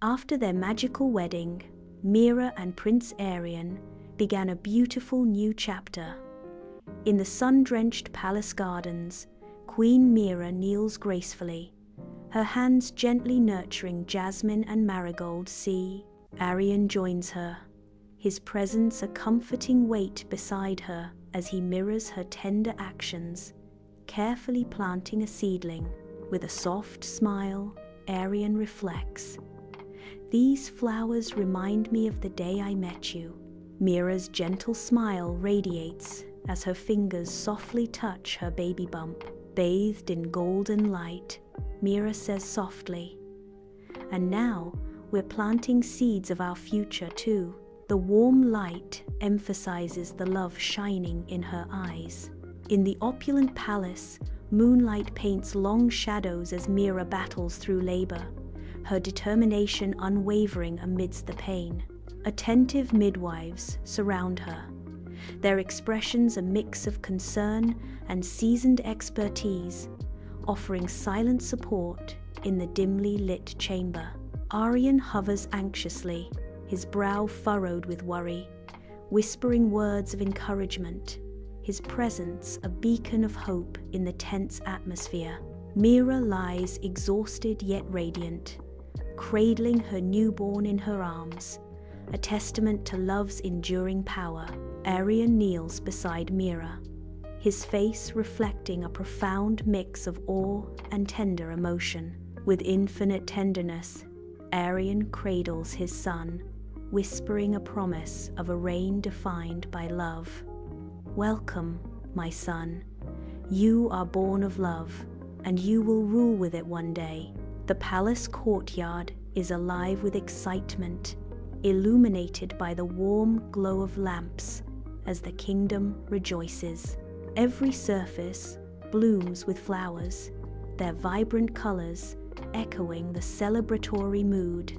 After their magical wedding, Meera and Prince Aryan began a beautiful new chapter. In the sun-drenched palace gardens, Queen Meera kneels gracefully, her hands gently nurturing jasmine and marigold sea. Aryan joins her, his presence a comforting weight beside her as he mirrors her tender actions, carefully planting a seedling. With a soft smile, Aryan reflects, "These flowers remind me of the day I met you." Meera's gentle smile radiates as her fingers softly touch her baby bump. Bathed in golden light, Meera says softly, "And now we're planting seeds of our future too." The warm light emphasizes the love shining in her eyes. In the opulent palace, moonlight paints long shadows as Meera battles through labor, her determination unwavering amidst the pain. Attentive midwives surround her, their expressions a mix of concern and seasoned expertise, offering silent support in the dimly lit chamber. Aryan hovers anxiously, his brow furrowed with worry, whispering words of encouragement, his presence a beacon of hope in the tense atmosphere. Meera lies exhausted yet radiant, cradling her newborn in her arms, a testament to love's enduring power. Aryan kneels beside Meera, his face reflecting a profound mix of awe and tender emotion. With infinite tenderness, Aryan cradles his son, whispering a promise of a reign defined by love. "Welcome, my son. You are born of love, and you will rule with it one day." The palace courtyard is alive with excitement, illuminated by the warm glow of lamps as the kingdom rejoices. Every surface blooms with flowers, their vibrant colors echoing the celebratory mood.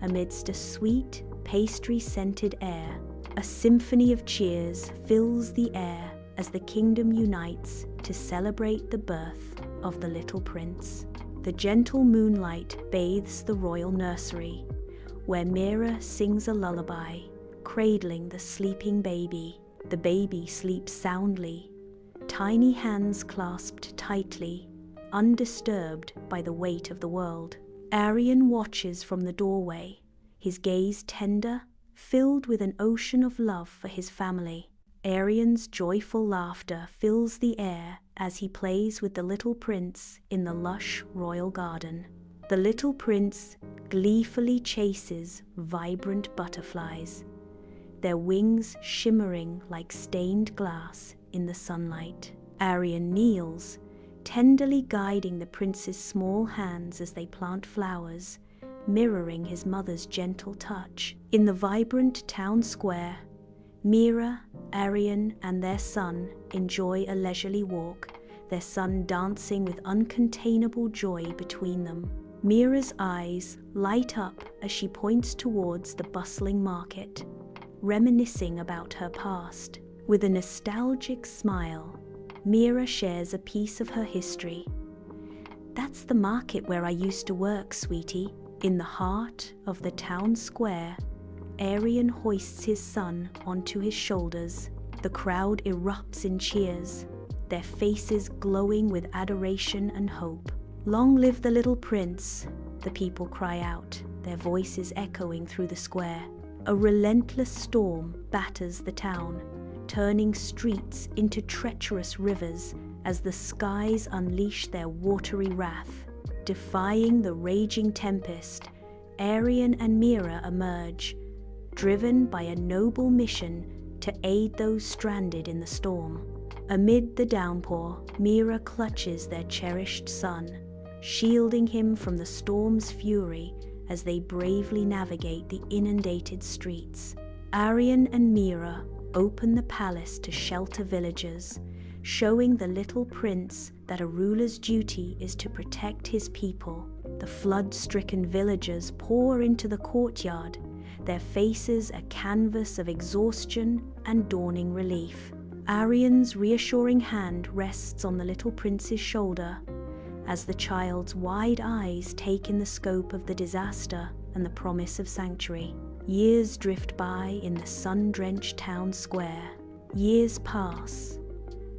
Amidst a sweet, pastry-scented air, a symphony of cheers fills the air as the kingdom unites to celebrate the birth of the little prince. The gentle moonlight bathes the royal nursery, where Meera sings a lullaby, cradling the sleeping baby. The baby sleeps soundly, tiny hands clasped tightly, undisturbed by the weight of the world. Aryan watches from the doorway, his gaze tender, filled with an ocean of love for his family. Aryan's joyful laughter fills the air as he plays with the little prince in the lush royal garden. The little prince gleefully chases vibrant butterflies, their wings shimmering like stained glass in the sunlight. Aryan kneels, tenderly guiding the prince's small hands as they plant flowers, mirroring his mother's gentle touch. In the vibrant town square, Meera, Aryan, and their son enjoy a leisurely walk, their son dancing with uncontainable joy between them. Meera's eyes light up as she points towards the bustling market, reminiscing about her past. With a nostalgic smile, Meera shares a piece of her history. "That's the market where I used to work, sweetie." In the heart of the town square, Aryan hoists his son onto his shoulders. The crowd erupts in cheers, their faces glowing with adoration and hope. "Long live the little prince," the people cry out, their voices echoing through the square. A relentless storm batters the town, turning streets into treacherous rivers as the skies unleash their watery wrath. Defying the raging tempest, Aryan and Meera emerge, driven by a noble mission to aid those stranded in the storm. Amid the downpour, Meera clutches their cherished son, shielding him from the storm's fury as they bravely navigate the inundated streets. Aryan and Meera open the palace to shelter villagers, showing the little prince that a ruler's duty is to protect his people. The flood-stricken villagers pour into the courtyard, their faces a canvas of exhaustion and dawning relief. Aryan's reassuring hand rests on the little prince's shoulder as the child's wide eyes take in the scope of the disaster and the promise of sanctuary. Years drift by in the sun-drenched town square. Years pass.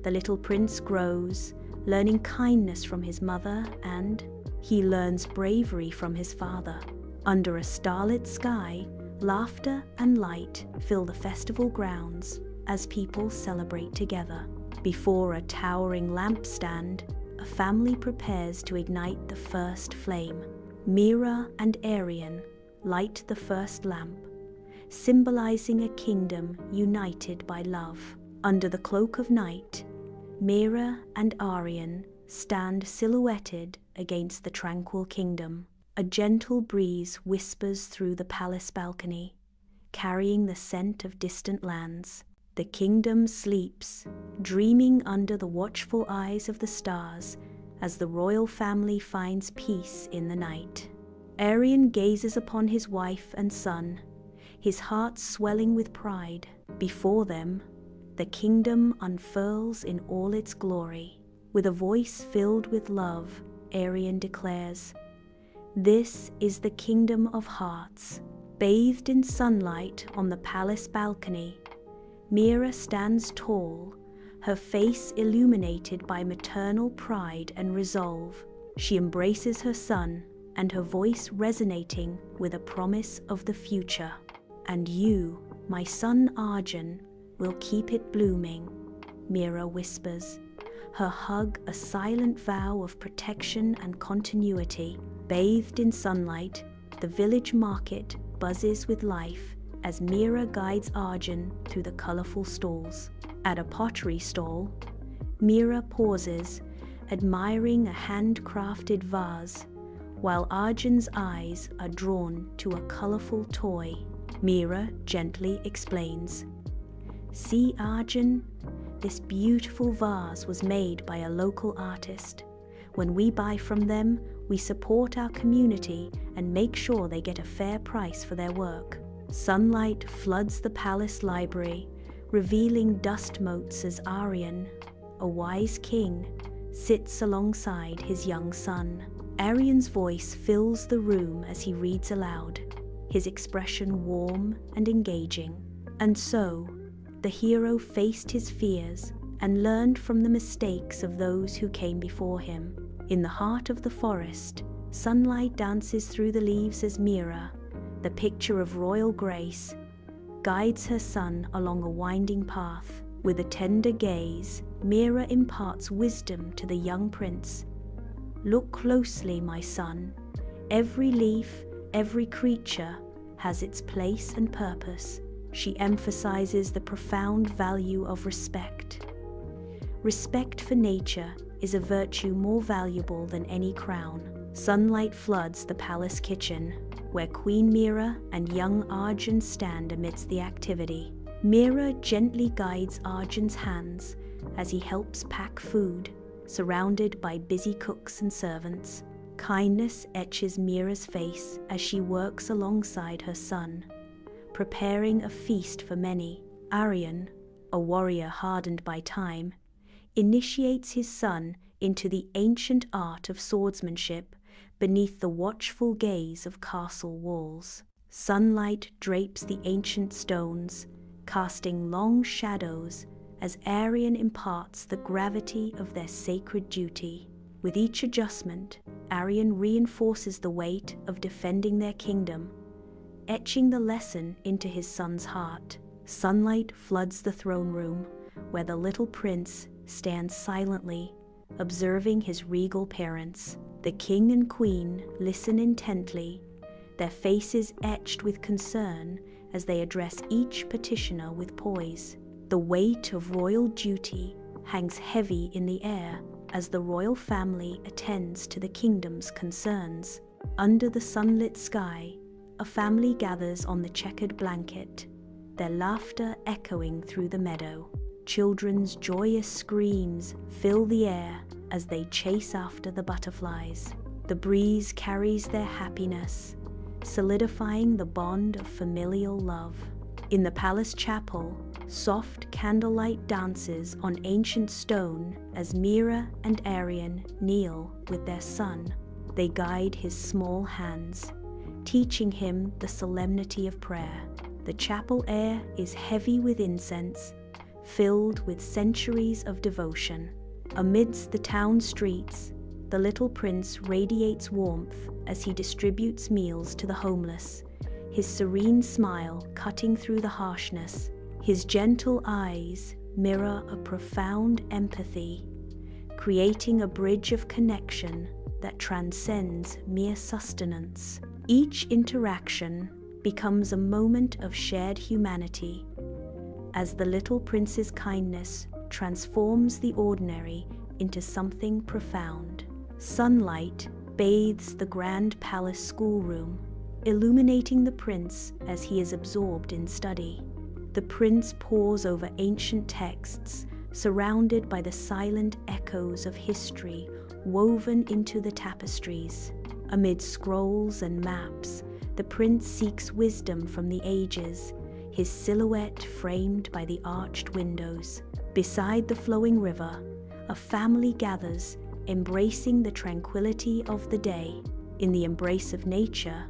The little prince grows, learning kindness from his mother, and he learns bravery from his father. Under a starlit sky, laughter and light fill the festival grounds as people celebrate together. Before a towering lampstand, a family prepares to ignite the first flame. Meera and Aryan light the first lamp, symbolizing a kingdom united by love. Under the cloak of night, Meera and Aryan stand silhouetted against the tranquil kingdom. A gentle breeze whispers through the palace balcony, carrying the scent of distant lands. The kingdom sleeps, dreaming under the watchful eyes of the stars as the royal family finds peace in the night. Aryan gazes upon his wife and son, his heart swelling with pride. Before them, the kingdom unfurls in all its glory. With a voice filled with love, Aryan declares, "This is the kingdom of hearts." Bathed in sunlight on the palace balcony, Meera stands tall, her face illuminated by maternal pride and resolve. She embraces her son, and her voice resonating with a promise of the future. "And you, my son Arjun, will keep it blooming," Meera whispers, her hug a silent vow of protection and continuity. Bathed in sunlight, the village market buzzes with life as Meera guides Arjun through the colorful stalls. At a pottery stall, Meera pauses, admiring a handcrafted vase, while Arjun's eyes are drawn to a colorful toy. Meera gently explains, "See, Arjun, this beautiful vase was made by a local artist. When we buy from them, we support our community and make sure they get a fair price for their work." Sunlight floods the palace library, revealing dust motes as Aryan, a wise king, sits alongside his young son. Aryan's voice fills the room as he reads aloud, his expression warm and engaging. And so, the hero faced his fears and learned from the mistakes of those who came before him. In the heart of the forest, sunlight dances through the leaves as Meera, the picture of royal grace, guides her son along a winding path. With a tender gaze, Meera imparts wisdom to the young prince. "Look closely, my son. Every leaf, every creature has its place and purpose." She emphasizes the profound value of respect. Respect for nature is a virtue more valuable than any crown. Sunlight floods the palace kitchen, where Queen Meera and young Arjun stand amidst the activity. Meera gently guides Arjun's hands as he helps pack food, surrounded by busy cooks and servants. Kindness etches Meera's face as she works alongside her son, preparing a feast for many. Aryan, a warrior hardened by time, initiates his son into the ancient art of swordsmanship beneath the watchful gaze of castle walls. Sunlight drapes the ancient stones, casting long shadows as Aryan imparts the gravity of their sacred duty. With each adjustment, Aryan reinforces the weight of defending their kingdom, etching the lesson into his son's heart. Sunlight floods the throne room, where the little prince stands silently, observing his regal parents. The king and queen listen intently, their faces etched with concern as they address each petitioner with poise. The weight of royal duty hangs heavy in the air as the royal family attends to the kingdom's concerns. Under the sunlit sky, a family gathers on the checkered blanket, their laughter echoing through the meadow. Children's joyous screams fill the air as they chase after the butterflies. The breeze carries their happiness, solidifying the bond of familial love. In the palace chapel, soft candlelight dances on ancient stone as Meera and Aryan kneel with their son. They guide his small hands, teaching him the solemnity of prayer. The chapel air is heavy with incense, filled with centuries of devotion. Amidst the town streets, the little prince radiates warmth as he distributes meals to the homeless, his serene smile cutting through the harshness. His gentle eyes mirror a profound empathy, creating a bridge of connection that transcends mere sustenance. Each interaction becomes a moment of shared humanity, as the little prince's kindness transforms the ordinary into something profound. Sunlight bathes the grand palace schoolroom, illuminating the prince as he is absorbed in study. The prince pores over ancient texts, surrounded by the silent echoes of history woven into the tapestries. Amid scrolls and maps, the prince seeks wisdom from the ages, his silhouette framed by the arched windows. Beside the flowing river, a family gathers, embracing the tranquility of the day. In the embrace of nature,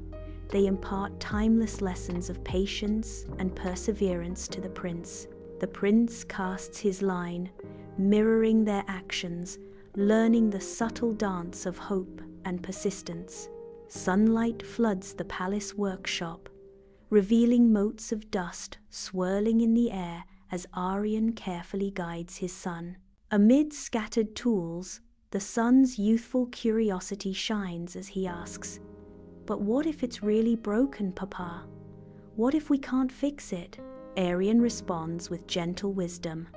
they impart timeless lessons of patience and perseverance to the prince. The prince casts his line, mirroring their actions, learning the subtle dance of hope and persistence. Sunlight floods the palace workshop, revealing motes of dust swirling in the air as Aryan carefully guides his son. Amid scattered tools, the son's youthful curiosity shines as he asks, "But what if it's really broken, Papa? What if we can't fix it?" Aryan responds with gentle wisdom.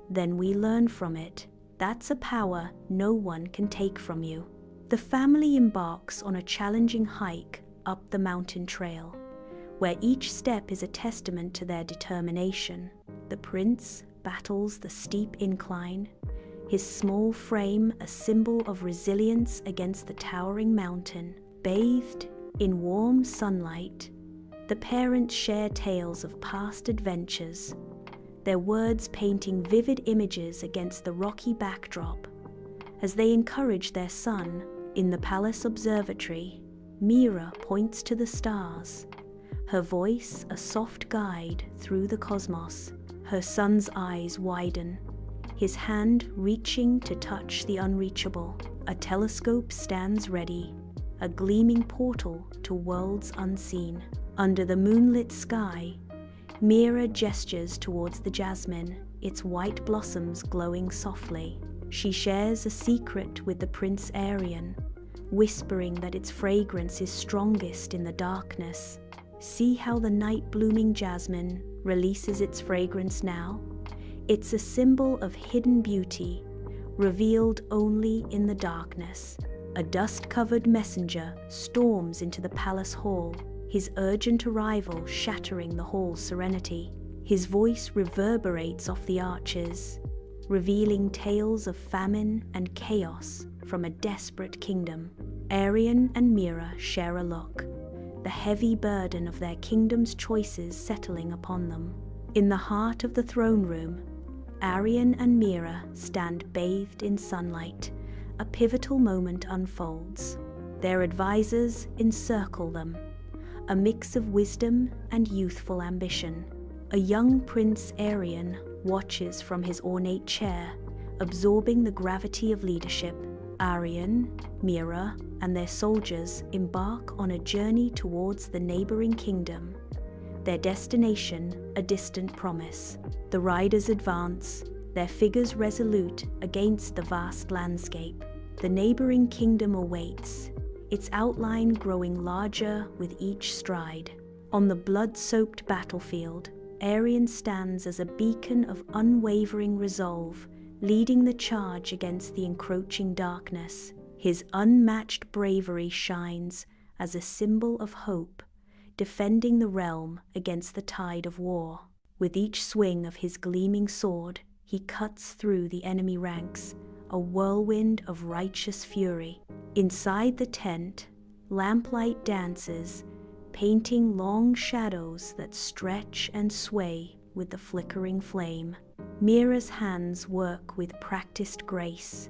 "Then we learn from it. That's a power no one can take from you." The family embarks on a challenging hike up the mountain trail, where each step is a testament to their determination. The prince battles the steep incline, his small frame a symbol of resilience against the towering mountain. Bathed in warm sunlight, the parents share tales of past adventures, their words painting vivid images against the rocky backdrop. As they encourage their son, in the palace observatory, Meera points to the stars, her voice a soft guide through the cosmos. Her son's eyes widen, his hand reaching to touch the unreachable. A telescope stands ready, a gleaming portal to worlds unseen. Under the moonlit sky, Meera gestures towards the jasmine, its white blossoms glowing softly. She shares a secret with the Prince Aryan, whispering that its fragrance is strongest in the darkness. See how the night-blooming jasmine releases its fragrance now? It's a symbol of hidden beauty, revealed only in the darkness. A dust-covered messenger storms into the palace hall, his urgent arrival shattering the hall's serenity. His voice reverberates off the arches, revealing tales of famine and chaos from a desperate kingdom. Aryan and Meera share a look, the heavy burden of their kingdom's choices settling upon them. In the heart of the throne room, Aryan and Meera stand bathed in sunlight. A pivotal moment unfolds. Their advisors encircle them, a mix of wisdom and youthful ambition. A young Prince Aryan watches from his ornate chair, absorbing the gravity of leadership. Aryan, Meera, and their soldiers embark on a journey towards the neighboring kingdom, their destination a distant promise. The riders advance, their figures resolute against the vast landscape. The neighboring kingdom awaits, its outline growing larger with each stride. On the blood-soaked battlefield, Aryan stands as a beacon of unwavering resolve, leading the charge against the encroaching darkness. His unmatched bravery shines as a symbol of hope, defending the realm against the tide of war. With each swing of his gleaming sword, he cuts through the enemy ranks, a whirlwind of righteous fury. Inside the tent, lamplight dances, painting long shadows that stretch and sway with the flickering flame. Meera's hands work with practiced grace,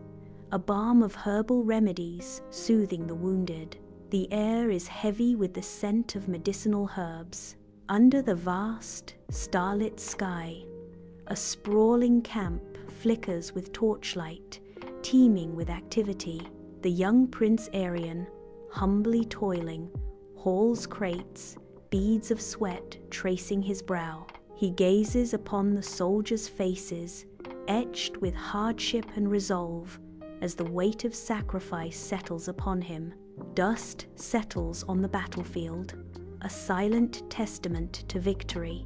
a balm of herbal remedies soothing the wounded. The air is heavy with the scent of medicinal herbs. Under the vast, starlit sky, a sprawling camp flickers with torchlight, teeming with activity. The young Prince Aryan, humbly toiling, hauls crates, beads of sweat tracing his brow. He gazes upon the soldiers' faces, etched with hardship and resolve, as the weight of sacrifice settles upon him. Dust settles on the battlefield, a silent testament to victory.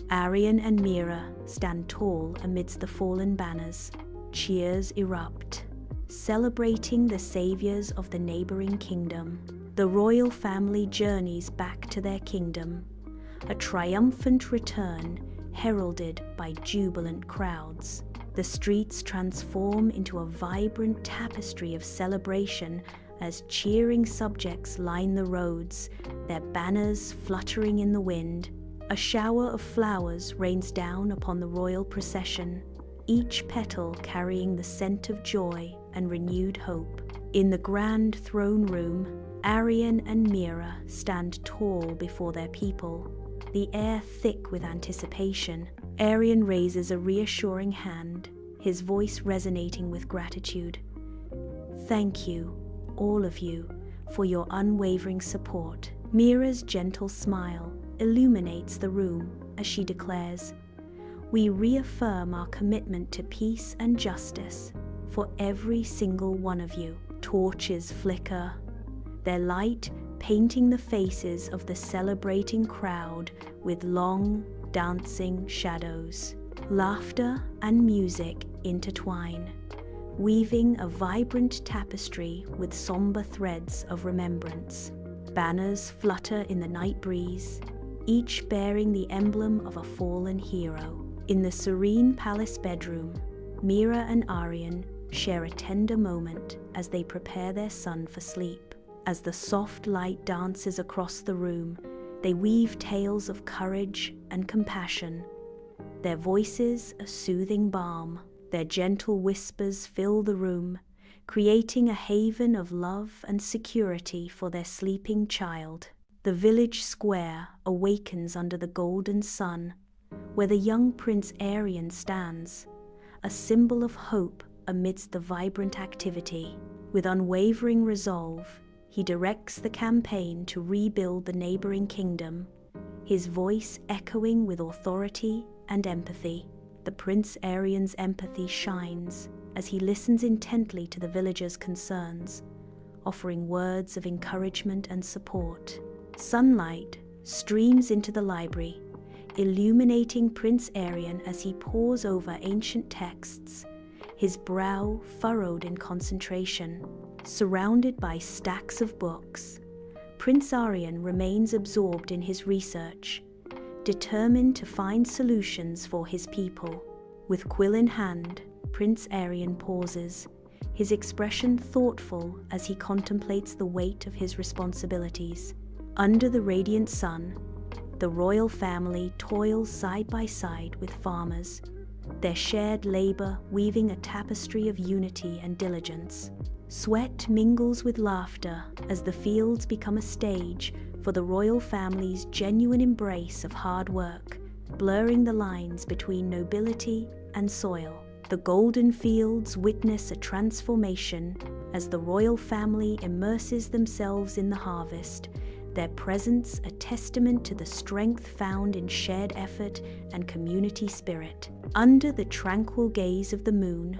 Aryan and Meera stand tall amidst the fallen banners. Cheers erupt, celebrating the saviors of the neighboring kingdom. The royal family journeys back to their kingdom, a triumphant return heralded by jubilant crowds. The streets transform into a vibrant tapestry of celebration as cheering subjects line the roads, their banners fluttering in the wind. A shower of flowers rains down upon the royal procession, each petal carrying the scent of joy and renewed hope. In the grand throne room, Aryan and Meera stand tall before their people, the air thick with anticipation. Aryan raises a reassuring hand, his voice resonating with gratitude. "Thank you, all of you, for your unwavering support." Meera's gentle smile illuminates the room as she declares, "We reaffirm our commitment to peace and justice for every single one of you." Torches flicker, their light painting the faces of the celebrating crowd with long, dancing shadows. Laughter and music intertwine, weaving a vibrant tapestry with somber threads of remembrance. Banners flutter in the night breeze, each bearing the emblem of a fallen hero. In the serene palace bedroom, Meera and Aryan share a tender moment as they prepare their son for sleep. As the soft light dances across the room, they weave tales of courage and compassion. Their voices a soothing balm, their gentle whispers fill the room, creating a haven of love and security for their sleeping child. The village square awakens under the golden sun, where the young Prince Aryan stands, a symbol of hope amidst the vibrant activity. With unwavering resolve, he directs the campaign to rebuild the neighboring kingdom, his voice echoing with authority and empathy. The Prince Aryan's empathy shines as he listens intently to the villagers' concerns, offering words of encouragement and support. Sunlight streams into the library, illuminating Prince Aryan as he pores over ancient texts, his brow furrowed in concentration. Surrounded by stacks of books, Prince Aryan remains absorbed in his research, determined to find solutions for his people. With quill in hand, Prince Aryan pauses, his expression thoughtful as he contemplates the weight of his responsibilities. Under the radiant sun, the royal family toils side by side with farmers, their shared labor weaving a tapestry of unity and diligence. Sweat mingles with laughter as the fields become a stage for the royal family's genuine embrace of hard work, blurring the lines between nobility and soil. The golden fields witness a transformation as the royal family immerses themselves in the harvest, their presence a testament to the strength found in shared effort and community spirit. Under the tranquil gaze of the moon,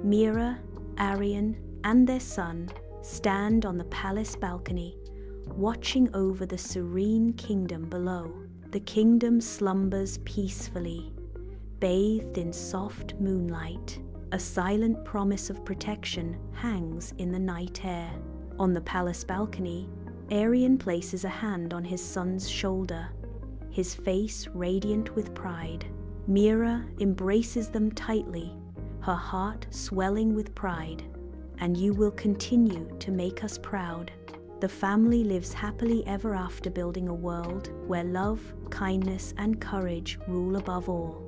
Meera, Aryan, and their son stand on the palace balcony, watching over the serene kingdom below. The kingdom slumbers peacefully, bathed in soft moonlight. A silent promise of protection hangs in the night air. On the palace balcony, Aryan places a hand on his son's shoulder, his face radiant with pride. Meera embraces them tightly, her heart swelling with pride. "And you will continue to make us proud." The family lives happily ever after, building a world where love, kindness, and courage rule above all.